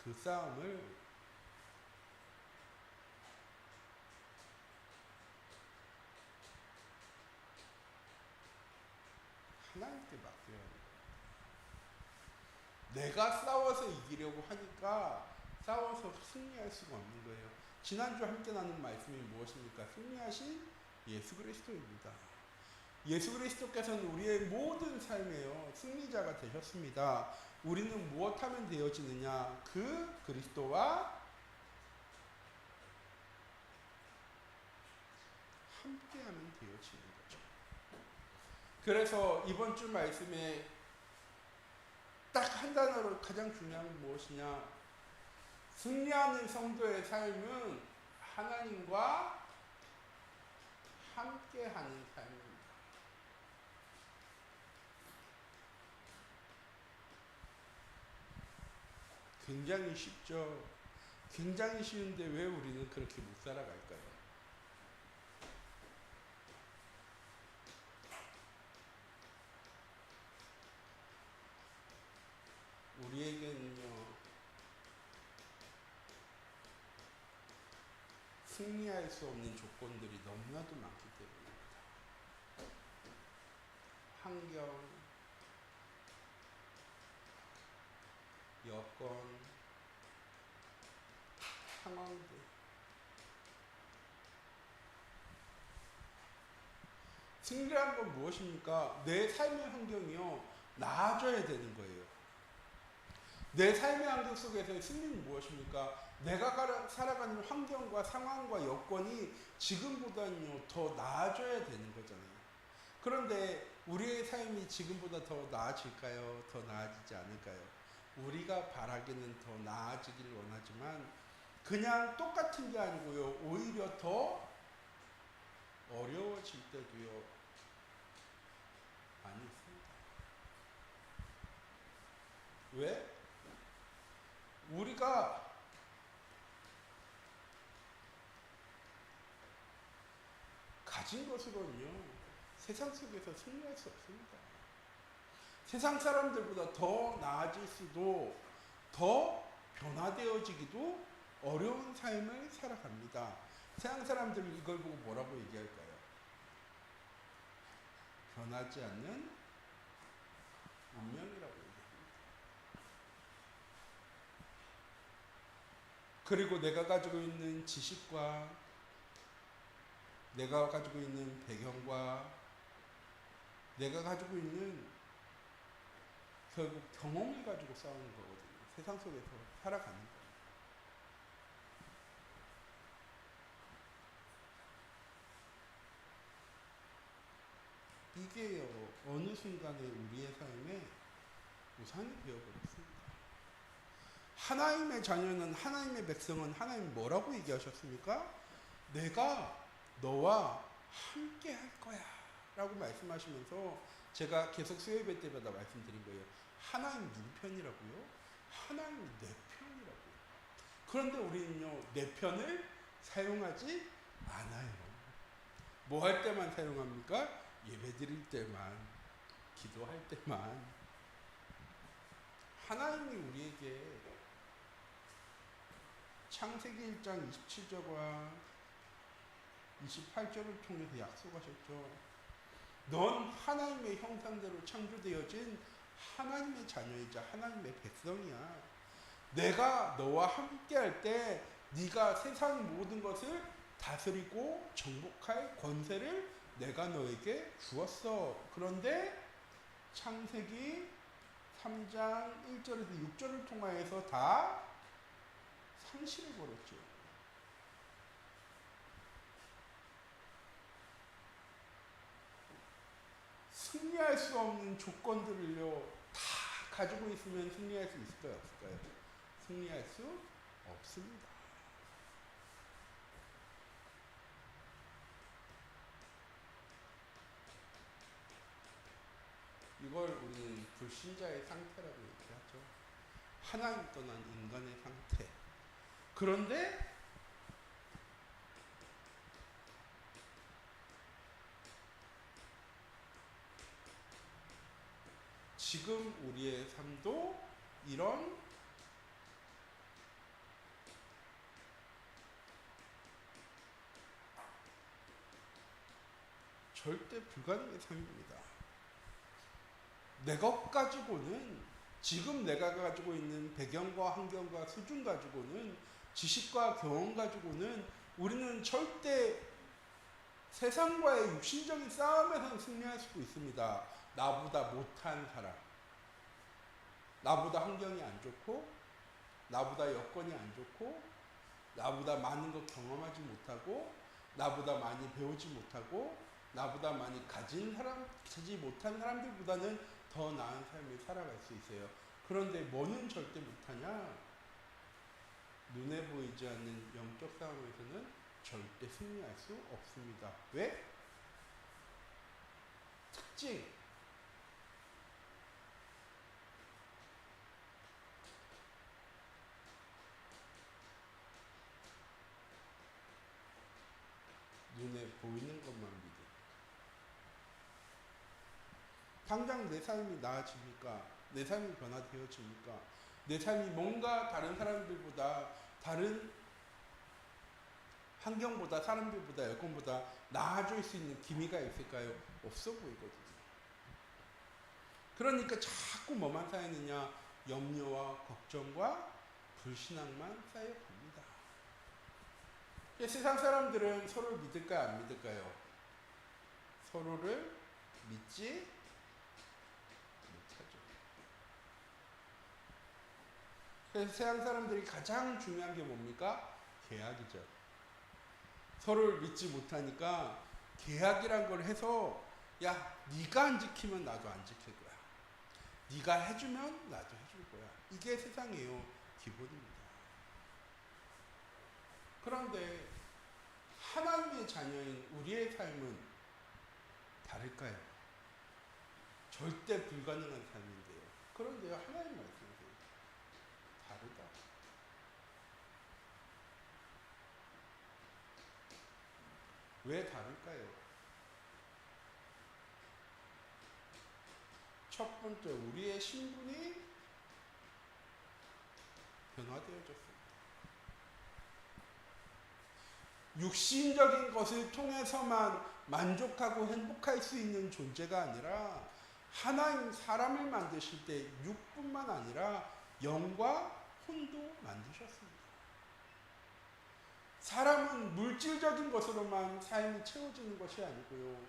그 싸움을 하나님께 맡겨야 합니다. 내가 싸워서 이기려고 하니까 싸워서 승리할 수가 없는 거예요. 지난주 함께 나눈 말씀이 무엇입니까? 승리하신 예수 그리스도입니다. 예수 그리스도께서는 우리의 모든 삶에요 승리자가 되셨습니다. 우리는 무엇하면 되어지느냐? 그 그리스도와 함께하면 되어지는 거죠. 그래서 이번 주 말씀에 딱 한 단어로 가장 중요한 건 무엇이냐? 승리하는 성도의 삶은 하나님과 함께하는 삶입니다. 굉장히 쉽죠. 굉장히 쉬운데 왜 우리는 그렇게 못 살아갈까요? 우리에게는요, 승리할 수 없는 조건들이 너무나도 많기 때문입니다. 환경, 여건, 상황들. 승리란 건 무엇입니까? 내 삶의 환경이요, 나아져야 되는 거예요. 내 삶의 환경 속에서의 승리는 무엇입니까? 내가 살아가는 환경과 상황과 여건이 지금보다는요, 더 나아져야 되는 거잖아요. 그런데 우리의 삶이 지금보다 더 나아질까요? 더 나아지지 않을까요? 우리가 바라기는 더 나아지길 원하지만 그냥 똑같은 게 아니고요, 오히려 더 어려워질 때도요, 많이 있습니다. 왜? 우리가 가진 것으로는요, 세상 속에서 승리할 수 없습니다. 세상 사람들보다 더 나아질 수도, 더 변화되어지기도 어려운 삶을 살아갑니다. 세상 사람들은 이걸 보고 뭐라고 얘기할까요? 변하지 않는 운명이라고 얘기합니다. 그리고 내가 가지고 있는 지식과 내가 가지고 있는 배경과 내가 가지고 있는 결국 경험을 가지고 싸우는 거거든요. 세상 속에서 살아가는 거예요. 이게요, 어느 순간에 우리의 삶에 우상이 되어버렸습니다. 하나님의 자녀는, 하나님의 백성은 하나님 뭐라고 얘기하셨습니까? 내가 너와 함께 할 거야 라고 말씀하시면서 제가 계속 수요예배 때마다 말씀드린 거예요. 하나님 누구 편이라고요? 하나님 내 편이라고요. 그런데 우리는요, 내 편을 사용하지 않아요. 뭐 할 때만 사용합니까? 예배 드릴 때만, 기도할 때만. 하나님이 우리에게 창세기 1장 27절과 28절을 통해서 약속하셨죠. 넌 하나님의 형상대로 창조되어진 하나님의 자녀이자 하나님의 백성이야. 내가 너와 함께 할 때 네가 세상 모든 것을 다스리고 정복할 권세를 내가 너에게 주었어. 그런데 창세기 3장 1절에서 6절을 통하여서 다 상실해버렸죠. 승리할 수 없는 조건들을요, 다 가지고 있으면 승리할 수 있을까요? 없을까요? 승리할 수 없습니다. 이걸 우리는 불신자의 상태라고 얘기하죠. 하나님 떠난 인간의 상태. 그런데 지금 우리의 삶도 이런 절대 불가능의 삶입니다. 내 것 가지고는, 지금 내가 가지고 있는 배경과 환경과 수준 가지고는, 지식과 경험 가지고는 우리는 절대 세상과의 육신적인 싸움에서는 승리할 수 있습니다. 나보다 못한 사람, 나보다 환경이 안 좋고, 나보다 여건이 안 좋고, 나보다 많은 것 경험하지 못하고, 나보다 많이 배우지 못하고, 나보다 많이 가지 못한 사람들보다는 더 나은 삶을 살아갈 수 있어요. 그런데 뭐는 절대 못하냐? 눈에 보이지 않는 영적 싸움에서는 절대 승리할 수 없습니다. 왜? 특징. 눈에 보이는 것만 믿음. 당장 내 삶이 나아집니까? 내 삶이 변화되어집니까? 내 삶이 뭔가 다른 사람들보다, 다른 환경보다, 사람들보다, 여건보다 나아질 수 있는 기미가 있을까요? 없어 보이거든요. 그러니까 자꾸 뭐만 쌓이느냐? 염려와 걱정과 불신앙만 쌓여갑니다. 세상 사람들은 서로를 믿을까요? 안 믿을까요? 서로를 믿지 못하죠. 그래서 세상 사람들이 가장 중요한 게 뭡니까? 계약이죠. 서로를 믿지 못하니까 계약이란 걸 해서, 야, 네가 안 지키면 나도 안 지킬 거야. 네가 해주면 나도 해줄 거야. 이게 세상이에요. 기본입니다. 그런데 하나님의 자녀인 우리의 삶은 다를까요? 절대 불가능한 삶인데요. 그런데요, 하나님 말씀이세요. 다르다. 왜 다를까요? 첫 번째, 우리의 신분이 변화되어졌습니다. 육신적인 것을 통해서만 만족하고 행복할 수 있는 존재가 아니라, 하나님 사람을 만드실 때 육뿐만 아니라 영과 혼도 만드셨습니다. 사람은 물질적인 것으로만 삶이 채워지는 것이 아니고요,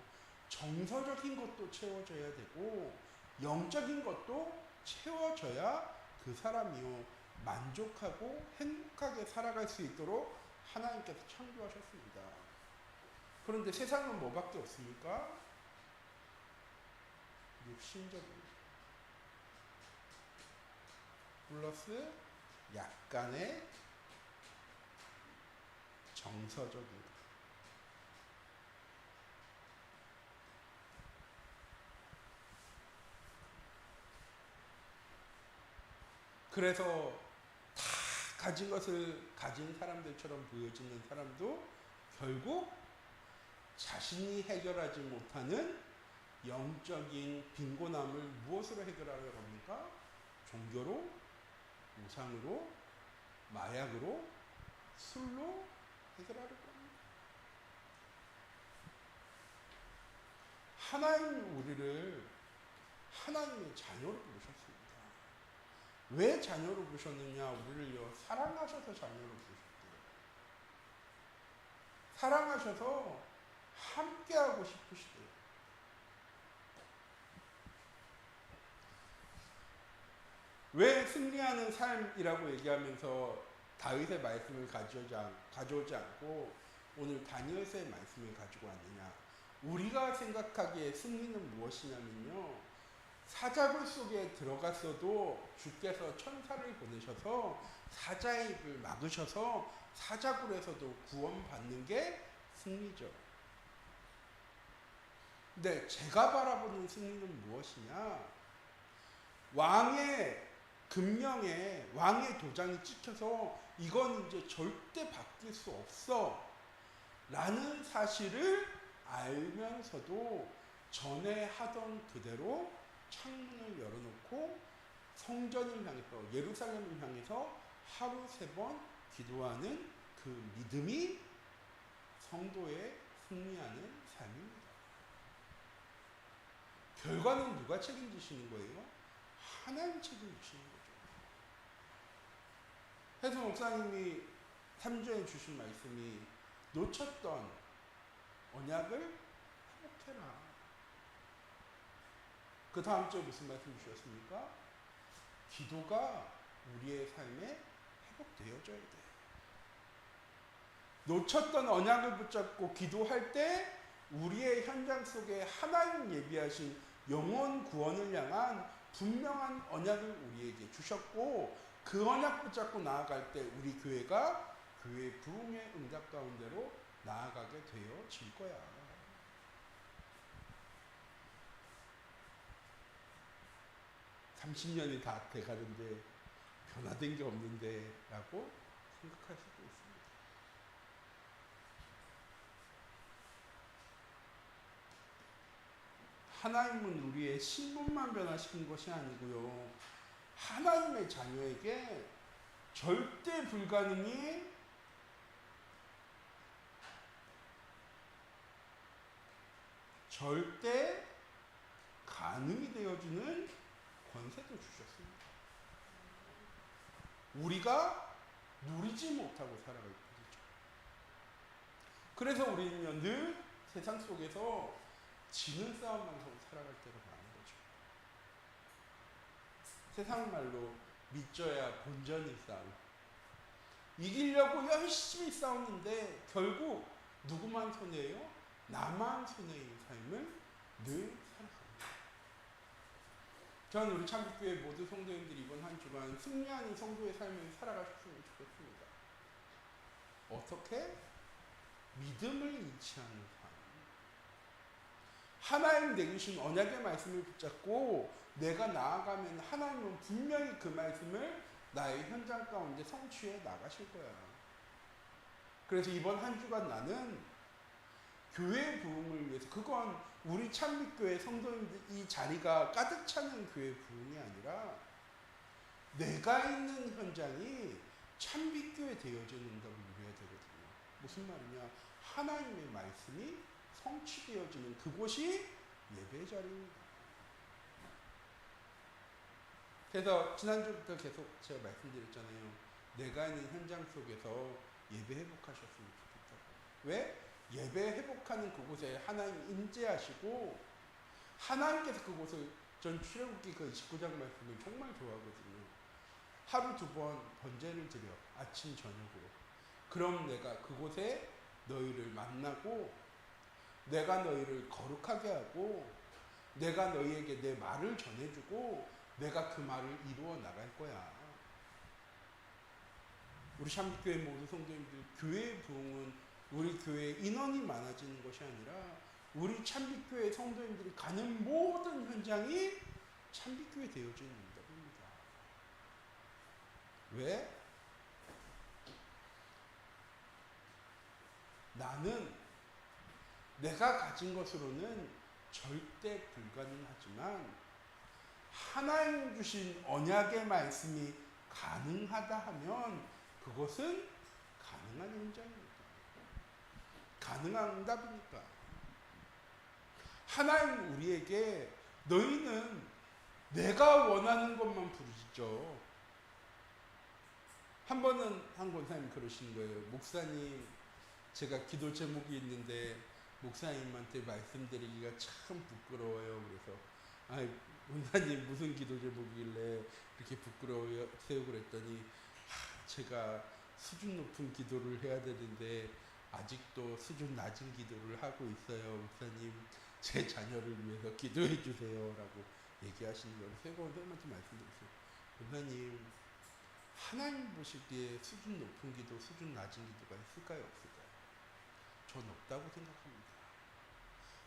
정서적인 것도 채워져야 되고 영적인 것도 채워져야 그 사람이요 만족하고 행복하게 살아갈 수 있도록 하나님께서 창조하셨습니다. 그런데 세상은 뭐밖에 없습니까? 육신적인 플러스 약간의 정서적인 것. 그래서 다 가진 것을 가진 사람들처럼 보여지는 사람도 결국 자신이 해결하지 못하는 영적인 빈곤함을 무엇으로 해결하려고 합니까? 종교로, 우상으로, 마약으로, 술로 해결하려고 합니다. 하나님 우리를 하나님의 자녀로 부르셨습니다. 왜 자녀로 부르셨느냐? 우리를요 사랑하셔서 자녀로 부르셨대요. 사랑하셔서 함께하고 싶으시대요. 왜 승리하는 삶이라고 얘기하면서 다윗의 말씀을 가져오지 않고 오늘 다니엘서의 말씀을 가지고 왔느냐? 우리가 생각하기에 승리는 무엇이냐면요, 사자굴 속에 들어갔어도 주께서 천사를 보내셔서 사자의 입을 막으셔서 사자굴에서도 구원받는 게 승리죠. 근데 제가 바라보는 승리는 무엇이냐? 왕의 금명에 왕의 도장이 찍혀서 이건 이제 절대 바뀔 수 없어 라는 사실을 알면서도 전에 하던 그대로 창문을 열어놓고 성전을 향해서, 예루살렘을 향해서 하루 3번 기도하는 그 믿음이 성도의 승리하는 삶입니다. 결과는 누가 책임지시는 거예요? 하나님 책임지시는 거죠. 해서 목사님이 3주에 주신 말씀이 놓쳤던 언약을 회복해라. 그 다음 주에 무슨 말씀 주셨습니까? 기도가 우리의 삶에 회복되어져야 돼. 놓쳤던 언약을 붙잡고 기도할 때 우리의 현장 속에 하나님 예비하신 영혼 구원을 향한 분명한 언약을 우리에게 주셨고, 그 언약 붙잡고 나아갈 때 우리 교회가 교회의 부흥의 응답 가운데로 나아가게 되어질 거야. 30년이 다 돼가는데 변화된 게 없는데 라고 생각할 수도 있습니다. 하나님은 우리의 신분만 변화시킨 것이 아니고요, 하나님의 자녀에게 절대 불가능이 절대 가능이 되어주는 권세도 주셨습니다. 우리가 누리지 못하고 살아갈 뿐이죠. 그래서 우리는 늘 세상 속에서 지는 싸움만 하고 살아갈 때가 많은 거죠. 세상 말로 믿져야 본전이 싸움. 이기려고 열심히 싸우는데 결국 누구만 손해예요? 나만 손해인 삶을 늘 살아갑니다. 저는 우리 참빛교회 모두 성도님들이 이번 한 주간 승리하는 성도의 삶을 살아가셨으면 좋겠습니다. 어떻게? 믿음을 잃지 않는 삶. 하나님 내주신 언약의 말씀을 붙잡고 내가 나아가면 하나님은 분명히 그 말씀을 나의 현장 가운데 성취해 나가실 거야. 그래서 이번 한 주간 나는 교회 부흥을 위해서, 그건 우리 참빛교회 성도님들 이 자리가 가득 차는 교회 부흥이 아니라 내가 있는 현장이 참빛교회 되어지는 응답을 누려야 되거든요. 무슨 말이냐? 하나님의 말씀이 성취되어지는 그곳이 예배 자리입니다. 그래서 지난주부터 계속 제가 말씀드렸잖아요. 내가 있는 현장 속에서 예배 회복하셨으면 좋겠다고. 왜? 예배 회복하는 그곳에 하나님 임재하시고 하나님께서 그곳을, 전 출애굽기 그 29장 말씀을 정말 좋아하거든요. 하루 2번 번제를 드려, 아침 저녁으로. 그럼 내가 그곳에 너희를 만나고 내가 너희를 거룩하게 하고 내가 너희에게 내 말을 전해주고 내가 그 말을 이루어 나갈 거야. 우리 참빛교회 모든 성도님들, 교회의 부흥은 우리 교회 인원이 많아지는 것이 아니라 우리 참빛교회 성도님들이 가는 모든 현장이 참빛교회 되어지는 응답입니다. 왜? 나는 내가 가진 것으로는 절대 불가능하지만 하나님 주신 언약의 말씀이 가능하다 하면 그것은 가능한 현장입니다. 가능한 응답이니까. 하나님 우리에게 너희는 내가 원하는 것만 부르시죠. 한 번은 한 권사님 그러신 거예요. 목사님, 제가 기도 제목이 있는데 목사님한테 말씀드리기가 참 부끄러워요. 그래서 권사님 무슨 기도 제목이길래 이렇게 부끄러워세요? 그랬더니 제가 수준 높은 기도를 해야 되는데 아직도 수준 낮은 기도를 하고 있어요. 목사님, 제 자녀를 위해서 기도해 주세요 라고 얘기하시는 걸 세 권사님한테 말씀드렸어요. 권사님, 하나님 보시기에 수준 높은 기도, 수준 낮은 기도가 있을까요? 없을까요? 전 없다고 생각합니다.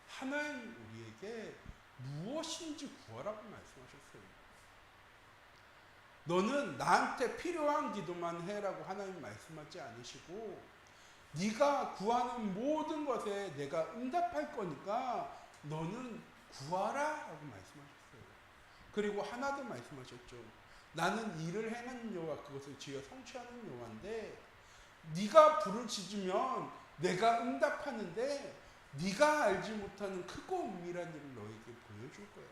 하나님 우리에게 무엇인지 구하라고 말씀하셨어요. 너는 나한테 필요한 기도만 해라고 하나님 말씀하지 않으시고 네가 구하는 모든 것에 내가 응답할 거니까 너는 구하라 라고 말씀하셨어요. 그리고 하나 더 말씀하셨죠. 나는 일을 행하는 여호와 그것을 지어 성취하는 여호와인데 네가 부르짖으면 내가 응답하는데 네가 알지 못하는 크고 은밀한 일을 너에게 보여줄 거야.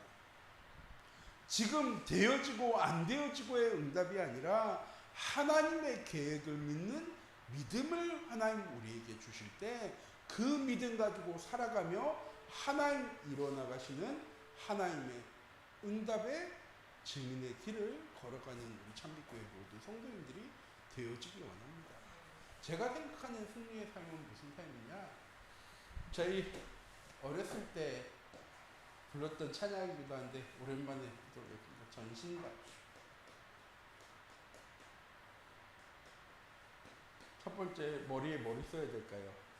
지금 되어지고 안 되어지고의 응답이 아니라 하나님의 계획을 믿는 믿음을 하나님 우리에게 주실 때 그 믿음 가지고 살아가며 하나님 이뤄나가시는 하나님의 응답의 증인의 길을 걸어가는 우리 참빛교회 모든 성도님들이 되어지기 원합니다. 제가 생각하는 승리의 삶은 무슨 삶이냐? 저희 어렸을 때 불렀던 찬양이기도 한데 오랜만에 부르겠습니다. 전신갑주. 첫 번째, 머리에 뭘 써야 될까요?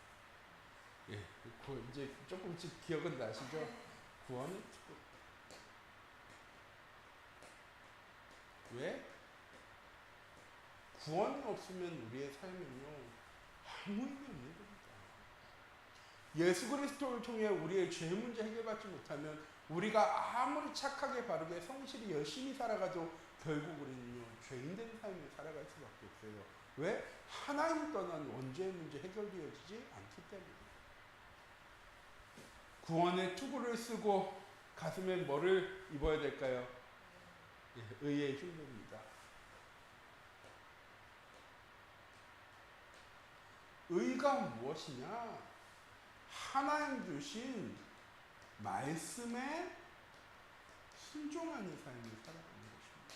예, 이제 조금씩 기억은 나시죠? 구원의 투구. 왜? 구원이 없으면 우리의 삶은요 아무 의미 없는 겁니다. 예수 그리스도를 통해 우리의 죄 문제 해결받지 못하면 우리가 아무리 착하게 바르게 성실히 열심히 살아가도 결국 우리는요 죄인된 삶을 살아갈 수밖에 없어요. 왜? 하나님 떠난 원죄의 문제 해결되어지지 않기 때문에. 구원의 투구를 쓰고 가슴에 뭐를 입어야 될까요? 예, 의의 흉배입니다. 의가 무엇이냐? 하나님 주신 말씀에 순종하는 삶을 살아가는 것입니다.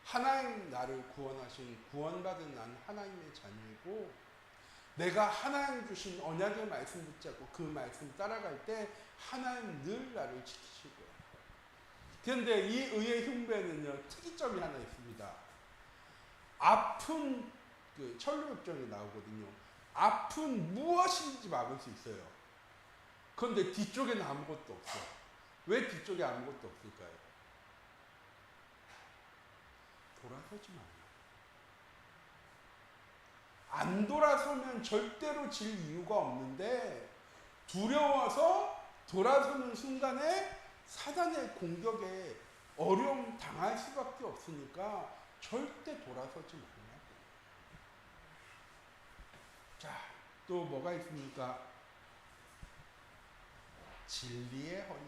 하나님 나를 구원하신 구원받은 난 하나님의 자녀이고 내가 하나님 주신 언약의 말씀 붙잡고 그 말씀 따라갈 때 하나님 늘 나를 지키실 거예요. 그런데 이 의의 흉배는요 특이점이 하나 있습니다. 앞은 그 천루역정에 나오거든요. 앞은 무엇인지 막을 수 있어요. 그런데 뒤쪽에는 아무것도 없어. 왜 뒤쪽에 아무것도 없을까요? 돌아서지 마요. 안 돌아서면 절대로 질 이유가 없는데 두려워서 돌아서는 순간에 사단의 공격에 어려움 당할 수밖에 없으니까 절대 돌아서지 말라고. 자, 또 뭐가 있습니까? 진리의 허리.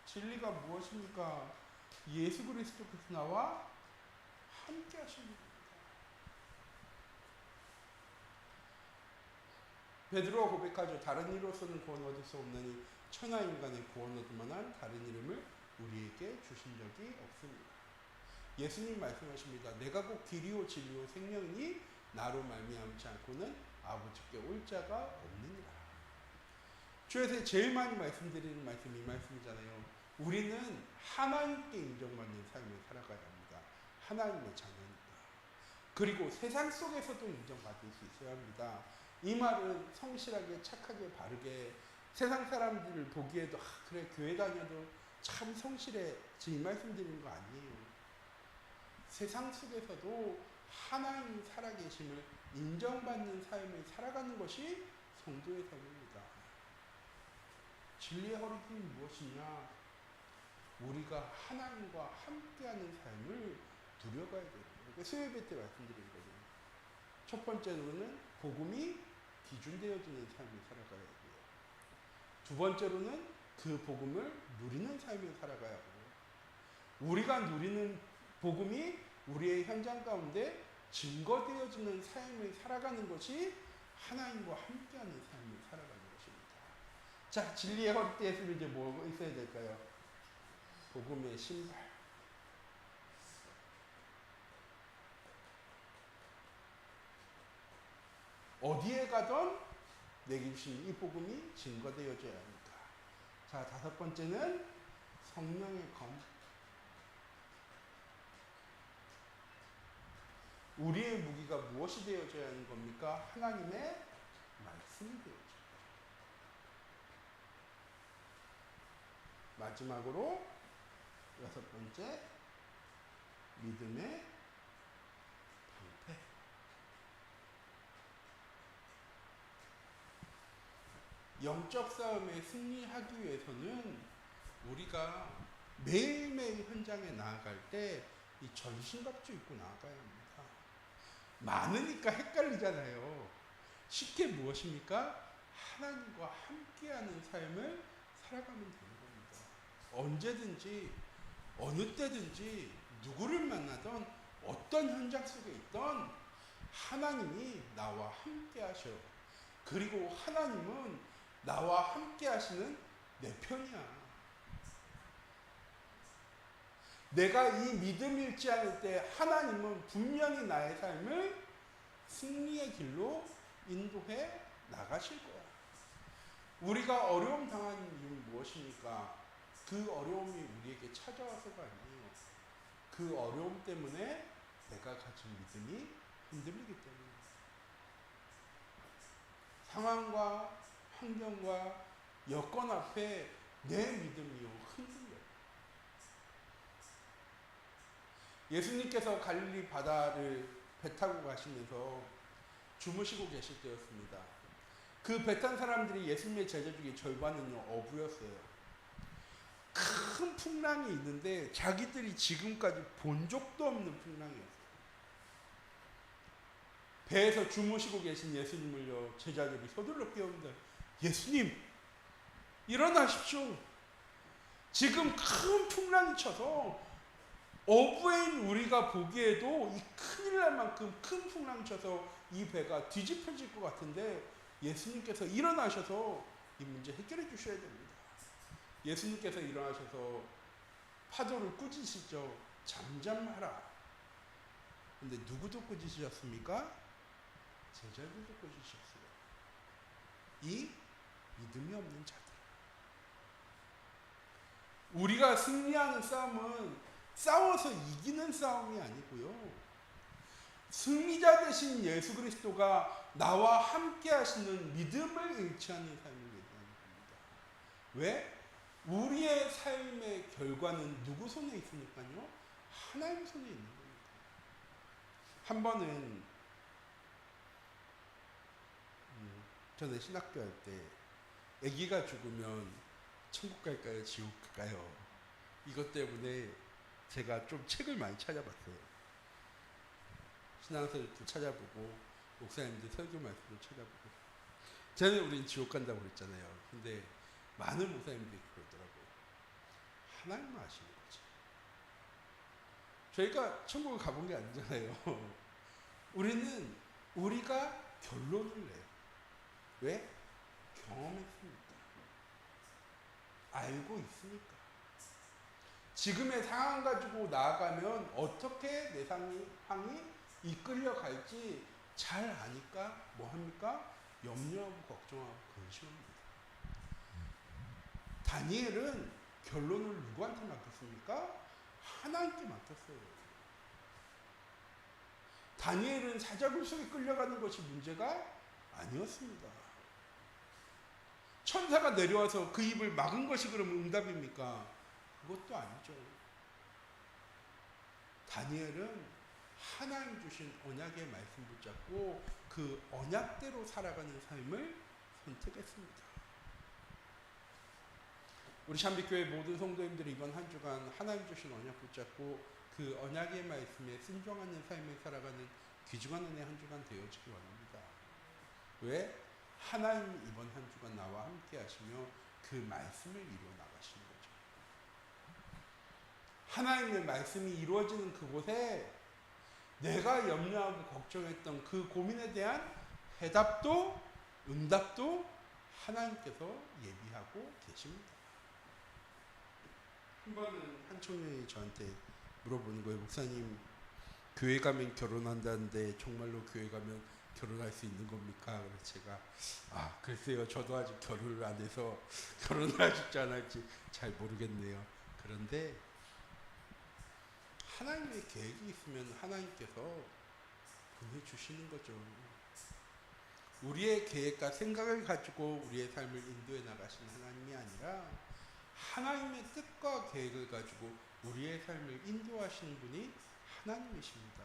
진리가 무엇입니까? 예수 그리스도께서 나와 함께 하시는 겁니다. 베드로가 고백하죠. 다른 이로서는 구원 얻을 수 없나니 천하 인간의 구원 얻을 만한 다른 이름을 우리에게 주신 적이 없습니다. 예수님 말씀하십니다. 내가 곧 길이요 진리요 생명이니 나로 말미암지 않고는 아버지께 올 자가 없느니라. 주에서 제일 많이 말씀드리는 말씀이 이 말씀이잖아요. 우리는 하나님께 인정받는 삶을 살아가야 합니다. 하나님의 자녀니까. 그리고 세상 속에서도 인정받을 수 있어야 합니다. 이 말은 성실하게 착하게 바르게 세상 사람들을 보기에도 그래 교회 다녀도 참 성실해 이 말씀드리는 거 아니에요. 세상 속에서도 하나님 살아계심을 인정받는 삶을 살아가는 것이 성도의 삶입니다. 진리의 허리띠는 무엇이냐? 우리가 하나님과 함께하는 삶을 누려가야 돼요. 그러니까 수요예배 때 말씀드린 거예요. 첫 번째로는 복음이 기준되어지는 삶을 살아가야 돼요. 두 번째로는 그 복음을 누리는 삶을 살아가야 하고요. 우리가 누리는 복음이 우리의 현장 가운데 증거되어지는 삶을 살아가는 것이 하나님과 함께하는 삶을 살아가는 것입니다. 자, 진리의 허리띠에서 이제 뭐가 있어야 될까요? 복음의 신발. 어디에 가든 내게 주신 이 복음이 증거되어져야 합니다. 자, 다섯 번째는 성령의 검. 우리의 무기가 무엇이 되어져야 하는 겁니까? 하나님의 말씀이 되어져요. 마지막으로 여섯 번째, 믿음의 방패. 영적 싸움에 승리하기 위해서는 우리가 매일매일 현장에 나아갈 때 이 전신갑주 입고 나아가야 합니다. 많으니까 헷갈리잖아요. 쉽게 무엇입니까? 하나님과 함께하는 삶을 살아가면 되는 겁니다. 언제든지 어느 때든지 누구를 만나던 어떤 현장 속에 있던 하나님이 나와 함께 하셔. 그리고 하나님은 나와 함께 하시는 내 편이야. 내가 이 믿음 잃지 않을 때 하나님은 분명히 나의 삶을 승리의 길로 인도해 나가실 거야. 우리가 어려움 당하는 이유는 무엇입니까? 그 어려움이 우리에게 찾아와서가 아니에요. 그 어려움 때문에 내가 가진 믿음이 흔들리기 때문입니다. 상황과 환경과 여건 앞에 내 믿음이요 흔들려요. 예수님께서 갈릴리 바다를 배 타고 가시면서 주무시고 계실 때였습니다. 그 배 탄 사람들이 예수님의 제자 중에 절반은요 어부였어요. 큰 풍랑이 있는데 자기들이 지금까지 본 적도 없는 풍랑이었어요. 배에서 주무시고 계신 예수님을요 제자들이 서둘러 깨웁니다. 예수님 일어나십시오. 지금 큰 풍랑이 쳐서 어부인 우리가 보기에도 이 큰일 날 만큼 큰 풍랑이 쳐서 이 배가 뒤집혀질 것 같은데 예수님께서 일어나셔서 이 문제 해결해 주셔야 됩니다. 예수님께서 일어나셔서 파도를 꾸짖으시죠. 잠잠하라. 근데 누구도 꾸짖으셨습니까? 제자들도 꾸짖으셨어요. 이 믿음이 없는 자들. 우리가 승리하는 싸움은 싸워서 이기는 싸움이 아니고요. 승리자 되신 예수 그리스도가 나와 함께 하시는 믿음을 잃지 않는 삶을 얘기하는 겁니다. 왜? 우리의 삶의 결과는 누구 손에 있으니까요? 하나님 손에 있는 겁니다. 한 번은 전에 신학교 할 때 아기가 죽으면 천국 갈까요? 지옥 갈까요? 이것 때문에 제가 좀 책을 많이 찾아봤어요. 신앙서도 찾아보고 목사님들 설교 말씀도 찾아보고. 전에 우린 지옥 간다고 그랬잖아요. 근데 많은 목사님들이 그러더라고요. 하나님만 아시는 거지. 저희가 천국을 가본 게 아니잖아요. 우리는 우리가 결론을 내요. 왜? 경험했으니까. 알고 있으니까. 지금의 상황 가지고 나아가면 어떻게 내 상황이 이끌려 갈지 잘 아니까 뭐 합니까? 염려하고 걱정하고 근심합니다. 다니엘은 결론을 누구한테 맡겼습니까? 하나님께 맡겼어요. 다니엘은 사자굴 속에 끌려가는 것이 문제가 아니었습니다. 천사가 내려와서 그 입을 막은 것이 그러면 응답입니까? 그것도 아니죠. 다니엘은 하나님 주신 언약의 말씀 붙잡고 그 언약대로 살아가는 삶을 선택했습니다. 우리 샴비교회 모든 성도님들이 이번 한 주간 하나님 주신 언약 붙잡고 그 언약의 말씀에 순종하는 삶을 살아가는 귀중한 은혜 한 주간 되어지기 원합니다. 왜? 하나님 이번 한 주간 나와 함께 하시며 그 말씀을 이루어 나가시는 거죠. 하나님의 말씀이 이루어지는 그곳에 내가 염려하고 걱정했던 그 고민에 대한 해답도 응답도 하나님께서 예비하고 계십니다. 한 번은 한 청년이 저한테 물어보는 거예요. 목사님, 교회 가면 결혼한다는데 정말로 교회 가면 결혼할 수 있는 겁니까? 그래서 제가 글쎄요. 저도 아직 결혼을 안 해서 결혼을 할지 안 할지 잘 모르겠네요. 그런데 하나님의 계획이 있으면 하나님께서 보내주시는 거죠. 우리의 계획과 생각을 가지고 우리의 삶을 인도해 나가시는 하나님이 아니라 하나님의 뜻과 계획을 가지고 우리의 삶을 인도하시는 분이 하나님이십니다.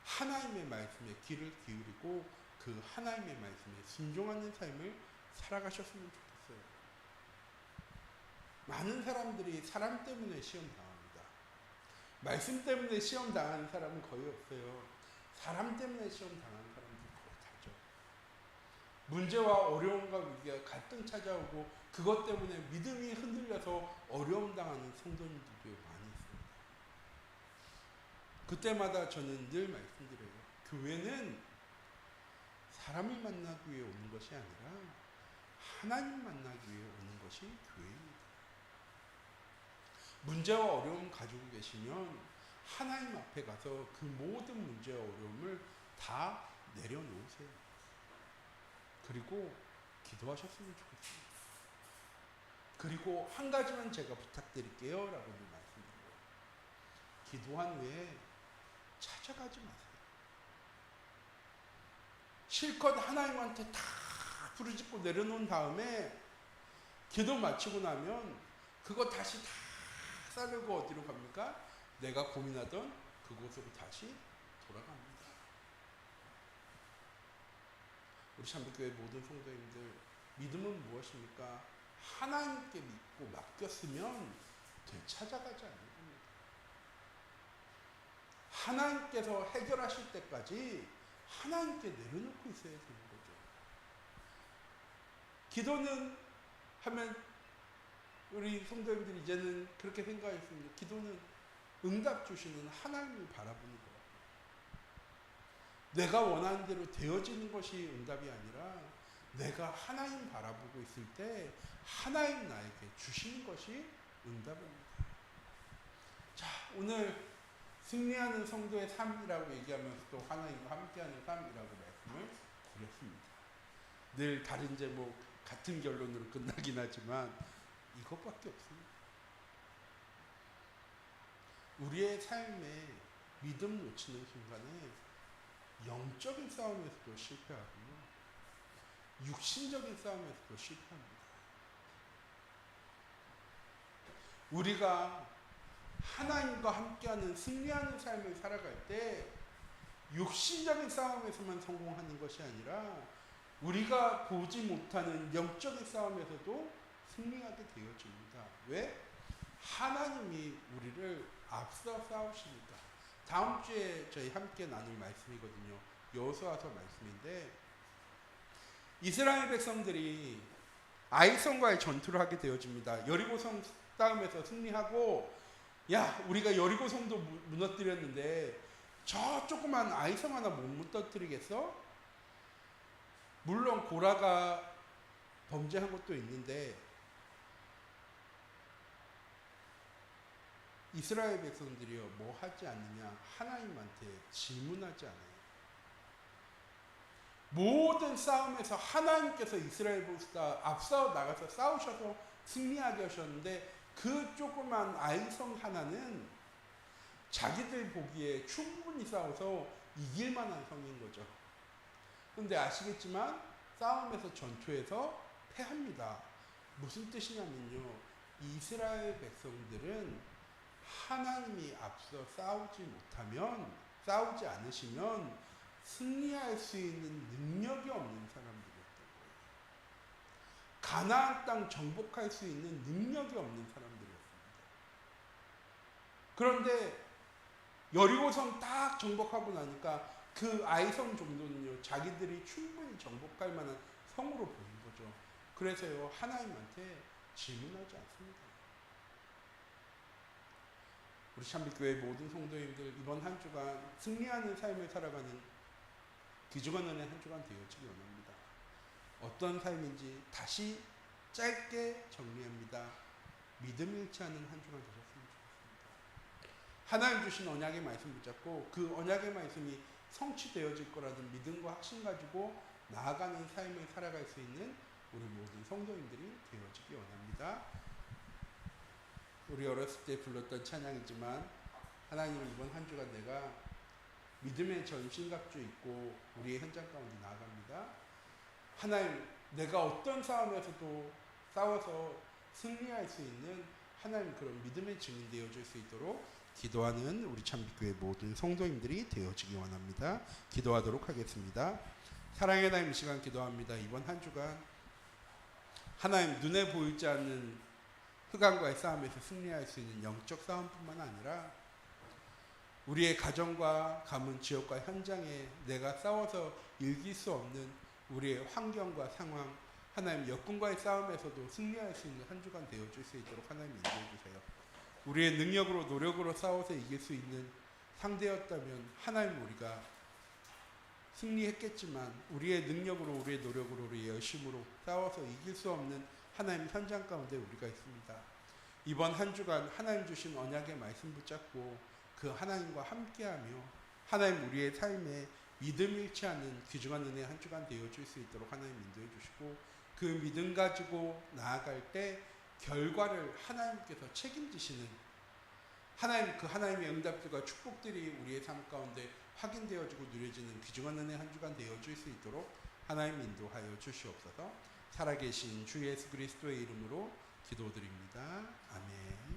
하나님의 말씀에 귀를 기울이고 그 하나님의 말씀에 순종하는 삶을 살아가셨으면 좋겠어요. 많은 사람들이 사람 때문에 시험 당합니다. 말씀 때문에 시험 당하는 사람은 거의 없어요. 사람 때문에 시험 당하는 사람들이 거의 다죠. 문제와 어려움과 위기가 갈등 찾아오고 그것 때문에 믿음이 흔들려서 어려움 당하는 성도님들도 많이 있습니다. 그때마다 저는 늘 말씀드려요. 교회는 사람을 만나기 위해 오는 것이 아니라 하나님 만나기 위해 오는 것이 교회입니다. 문제와 어려움 가지고 계시면 하나님 앞에 가서 그 모든 문제와 어려움을 다 내려놓으세요. 그리고 기도하셨으면 좋겠습니다. 그리고 한 가지만 제가 부탁드릴게요 라고 말씀드려요. 기도한 후에 찾아가지 마세요. 실컷 하나님한테 다 부르짖고 내려놓은 다음에 기도 마치고 나면 그거 다시 다 싸려고 어디로 갑니까? 내가 고민하던 그곳으로 다시 돌아갑니다. 우리 참빛교회 모든 성도님들, 믿음은 무엇입니까? 하나님께 믿고 맡겼으면 되찾아가지 않는 겁니다. 하나님께서 해결하실 때까지 하나님께 내려놓고 있어야 되는 거죠. 기도는 하면 우리 성도님들이 이제는 그렇게 생각했습니다. 기도는 응답 주시는 하나님을 바라보는 거예요. 내가 원하는 대로 되어지는 것이 응답이 아니라 내가 하나님 바라보고 있을 때 하나님 나에게 주시는 것이 응답입니다. 자, 오늘 승리하는 성도의 삶이라고 얘기하면서도 하나님과 함께하는 삶이라고 말씀을 드렸습니다. 늘 다른 제목, 같은 결론으로 끝나긴 하지만 이것밖에 없습니다. 우리의 삶에 믿음 놓치는 순간에 영적인 싸움에서도 실패하고요. 육신적인 싸움에서도 실패합니다. 우리가 하나님과 함께하는 승리하는 삶을 살아갈 때 육신적인 싸움에서만 성공하는 것이 아니라 우리가 보지 못하는 영적인 싸움에서도 승리하게 되어집니다. 왜? 하나님이 우리를 앞서 싸우시니까. 다음 주에 저희 함께 나눌 말씀이거든요. 여호수아서 말씀인데 이스라엘 백성들이 아이성과의 전투를 하게 되어집니다. 여리고성 싸움에서 승리하고 야, 우리가 여리고성도 무너뜨렸는데 저 조그만 아이성 하나 못 무너뜨리겠어? 물론 고라가 범죄한 것도 있는데 이스라엘 백성들이요, 뭐 하지 않느냐? 하나님한테 질문하지 않아요. 모든 싸움에서 하나님께서 이스라엘보다 앞서 나가서 싸우셔서 승리하게 하셨는데 그 조그만 아이성 하나는 자기들 보기에 충분히 싸워서 이길 만한 성인 거죠. 그런데 아시겠지만 싸움에서 전투에서 패합니다. 무슨 뜻이냐면요, 이스라엘 백성들은 하나님이 앞서 싸우지 않으시면 승리할 수 있는 능력이 없는 사람들이었던 거예요. 가나안 땅 정복할 수 있는 능력이 없는 사람들이었습니다. 그런데 여리고성 딱 정복하고 나니까 그 아이성 정도는요, 자기들이 충분히 정복할 만한 성으로 보인 거죠. 그래서요, 하나님한테 질문하지 않습니다. 우리 참빛교회 모든 성도님들, 이번 한 주간 승리하는 삶을 살아가는 귀중한 은혜 한 주간 되어지기 원합니다. 어떤 삶인지 다시 짧게 정리합니다. 믿음 잃지 않은 한 주간 되셨으면 좋겠습니다. 하나님 주신 언약의 말씀 붙잡고 그 언약의 말씀이 성취되어질 거라는 믿음과 확신 가지고 나아가는 삶을 살아갈 수 있는 우리 모든 성도님들이 되어지기 원합니다. 우리 어렸을 때 불렀던 찬양이지만 하나님은 이번 한 주간 내가 믿음의 전신갑주 입고 우리의 현장 가운데 나아갑니다. 하나님, 내가 어떤 싸움에서도 싸워서 승리할 수 있는 하나님 그런 믿음의 증인 되어줄 수 있도록 기도하는 우리 참빛교회 모든 성도님들이 되어지기 원합니다. 기도하도록 하겠습니다. 사랑의 하나님, 이 시간 기도합니다. 이번 한 주간 하나님, 눈에 보이지 않는 흑암과의 싸움에서 승리할 수 있는 영적 싸움뿐만 아니라 우리의 가정과 가문, 지역과 현장에 내가 싸워서 이길 수 없는 우리의 환경과 상황, 하나님 역군과의 싸움에서도 승리할 수 있는 한 주간 되어줄 수 있도록 하나님 인도해 주세요. 우리의 능력으로 노력으로 싸워서 이길 수 있는 상대였다면 하나님 우리가 승리했겠지만 우리의 능력으로 우리의 노력으로 우리의 열심으로 싸워서 이길 수 없는 하나님 현장 가운데 우리가 있습니다. 이번 한 주간 하나님 주신 언약의 말씀 붙잡고 그 하나님과 함께하며 하나님 우리의 삶에 믿음 잃지 않는 귀중한 은혜 한 주간 되어줄 수 있도록 하나님 인도해 주시고 그 믿음 가지고 나아갈 때 결과를 하나님께서 책임지시는 하나님 그 하나님의 응답들과 축복들이 우리의 삶 가운데 확인되어지고 누려지는 귀중한 은혜 한 주간 되어줄 수 있도록 하나님 인도하여 주시옵소서. 살아계신 주 예수 그리스도의 이름으로 기도드립니다. 아멘.